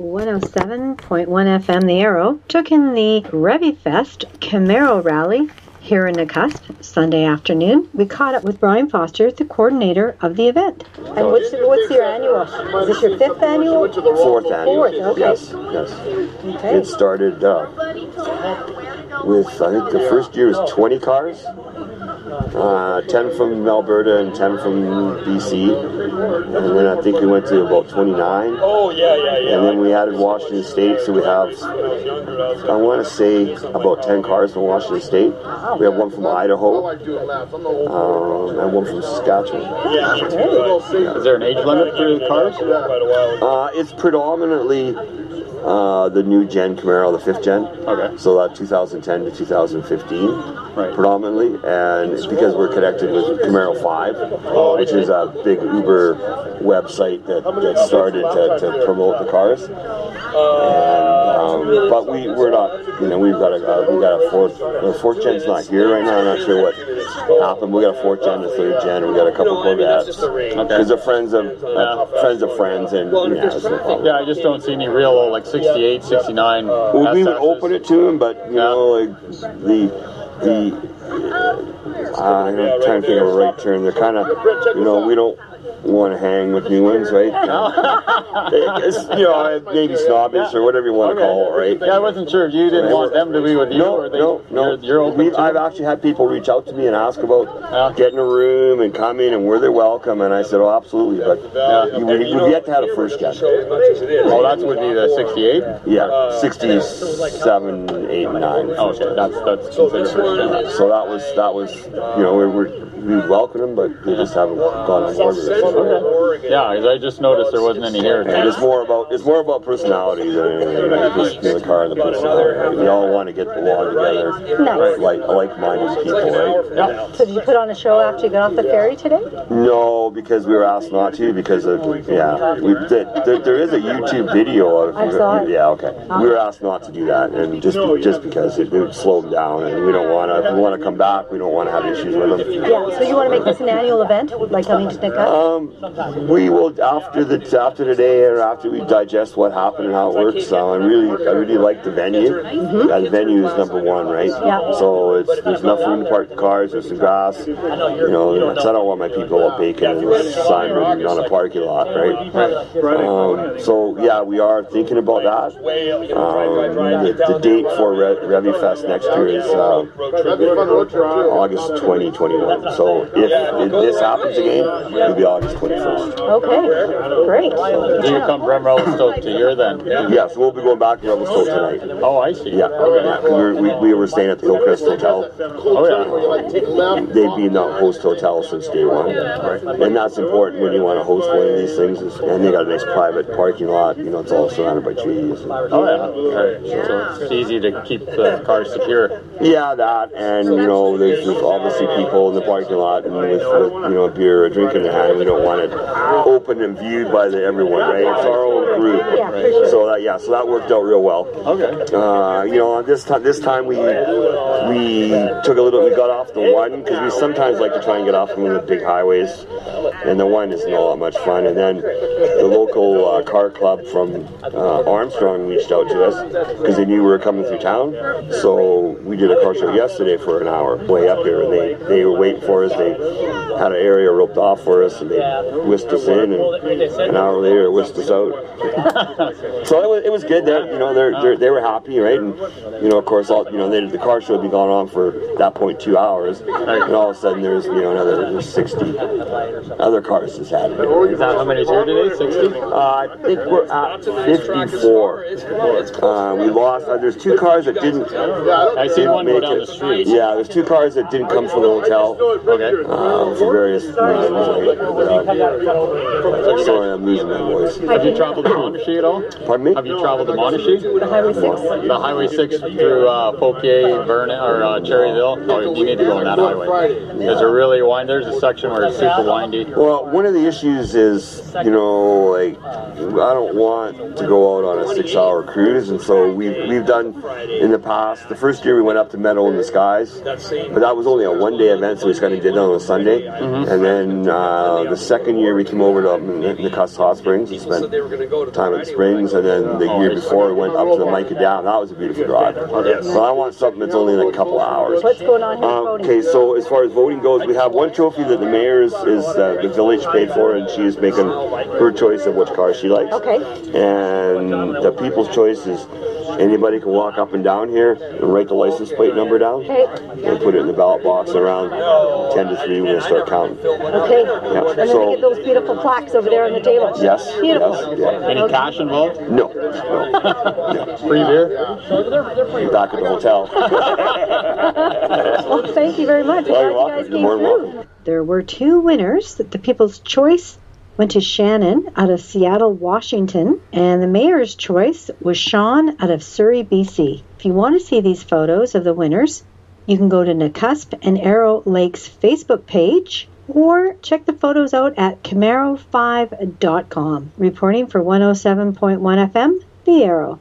107.1 FM The Arrow took in the RevyFest Camaro Rally here in Nakusp Sunday afternoon. We caught up with Brian Foster, the coordinator of the event. And what's your annual? Is this your 5th annual? 4th annual. 4th, okay. Yes. Okay. It started with, I think the first year was 20 cars. 10 from Alberta and 10 from BC, and then I think we went to about 29. Oh, yeah. And then we added Washington State, so we have, I want to say, about 10 cars from Washington State. We have one from Idaho, and one from Saskatchewan. Is there an age limit for the cars? It's predominantly the new gen Camaro, the 5th gen. Okay. So 2010 to 2015, right. Predominantly, and it's because we're connected with Camaro 5, which is a big Uber website that started to promote the cars. And, but we're not, we've got a 4th gen's not here right now. I'm not sure what happened. We got a 4th gen, a 3rd gen, and we got a couple Corvettes. Because they're friends of friends, and it's no problem. Yeah, I just don't see any real like 68, 69. Well, we would open it to them, but like I'm trying to think of a right term. They're kind of, we don't want to hang with new ones, right? It's, maybe snobbish or whatever you want to call it, right? Yeah, I wasn't sure if you didn't want them to be with you. No. You're open. I've actually had people reach out to me and ask about getting a room and coming and where they're welcome, and I said, oh, absolutely, but we've yet to have a 1st gen. Oh, that would be the 68? Yeah, 67, 8, 9. Oh, okay, that's considered 1st gen. So that was, we welcome them, but they just haven't gone on board with it. Okay. Yeah, because I just noticed there wasn't any here. It's more about personality than anything. The car and the personality. We all want to get along together, nice. like-minded people, right? Yeah. So did you put on a show after you got off the ferry today? No, because we were asked not to. Because of there is a YouTube video of. I saw it. Yeah, okay. We were asked not to do that, and just because it would slow them down, and we don't want to. If we want to come back, we don't want to have issues with them. Yeah. So you want to make this an annual event, like coming to Nakusp? We will after today, or after we digest what happened and how it works. I really like the venue. The venue is number one, right? Yeah. So there's enough room to park the cars. There's some grass. So I don't want my people out baking and sign written on a parking lot, right? So yeah, we are thinking about that. The date for RevyFest next year is August 2021. So if this happens again, it'll be August 21st. Okay, great. Do you come from Revelstoke to here then? Yes, we'll be going back to Revelstoke tonight. Oh, I see. Yeah, okay. We were staying at the Hillcrest Hotel. Oh, yeah. They've been the host hotel since day one. And that's important when you want to host one of these things. And they got a nice private parking lot. It's all surrounded by trees. Oh, yeah. Right. So it's easy to keep the cars secure. Yeah, that. And, there's obviously people in the parking lot and with a beer or a drink in their hand. We don't want it open and viewed by everyone, right? It's our own group. Yeah. So that worked out real well. Okay. This time we took a little. We got off the one because we sometimes like to try and get off from the big highways, and the one isn't all that much fun. And then the local car club from Armstrong reached out to us because they knew we were coming through town. So we did a car show yesterday for an hour way up here, and they were waiting for us. They had an area roped off for us, and they whisked us in, and an hour later whisked us out. So it was good. They were happy, right? And of course, the car show had been going on for that point 2 hours, and all of a sudden there's another 60 other cars just had it. Is that how many's here today? 60? I think we're at 54. We lost. There's 2 cars that didn't. I see one go down the street. Yeah, there's 2 cars that didn't come from the hotel. Okay. For various reasons. Sorry, I'm losing my voice. Have you traveled to Monashee at all? Pardon me? Have you traveled to Monashee? The Highway 6? The Highway 6 through Poquier, Vernon, or Cherryville? Oh, you need to go on that highway. There's a really windy. There's a section where it's super windy. Well, one of the issues is, like, I don't want to go out on a 6-hour cruise, and so we've done in the past. The first year we went up to Meadow in the Skies, but that was only a one-day event, so we just kind of did it on a Sunday. And then the second year we came over to Nakusp Hot Springs and spent time at the Springs, and then the year before we went up to the Mica Dam. That was a beautiful drive. So I want something that's only like a couple of hours. What's going on here voting? Okay, so as far as voting goes, we have one trophy that the mayor is the village paid for, and she is making her choice of which car she likes. Okay. And the people's choice is anybody can walk up and down here and write the license plate number down. Okay. And put it in the ballot box around 10 to 3 we're going to start counting. Okay. Yeah. And then we get those beautiful plaques over there on the table. Yes. Beautiful. Yes, yeah. Any cash involved? No. Free beer? Back at the hotel. Well, thank you very much. I'm glad you guys came through. There were 2 winners. The People's Choice went to Shannon out of Seattle, Washington, and the Mayor's Choice was Sean out of Surrey, BC. If you want to see these photos of the winners, you can go to Nakusp and Arrow Lake's Facebook page, or check the photos out at Camaro5.com. Reporting for 107.1 FM, The Arrow.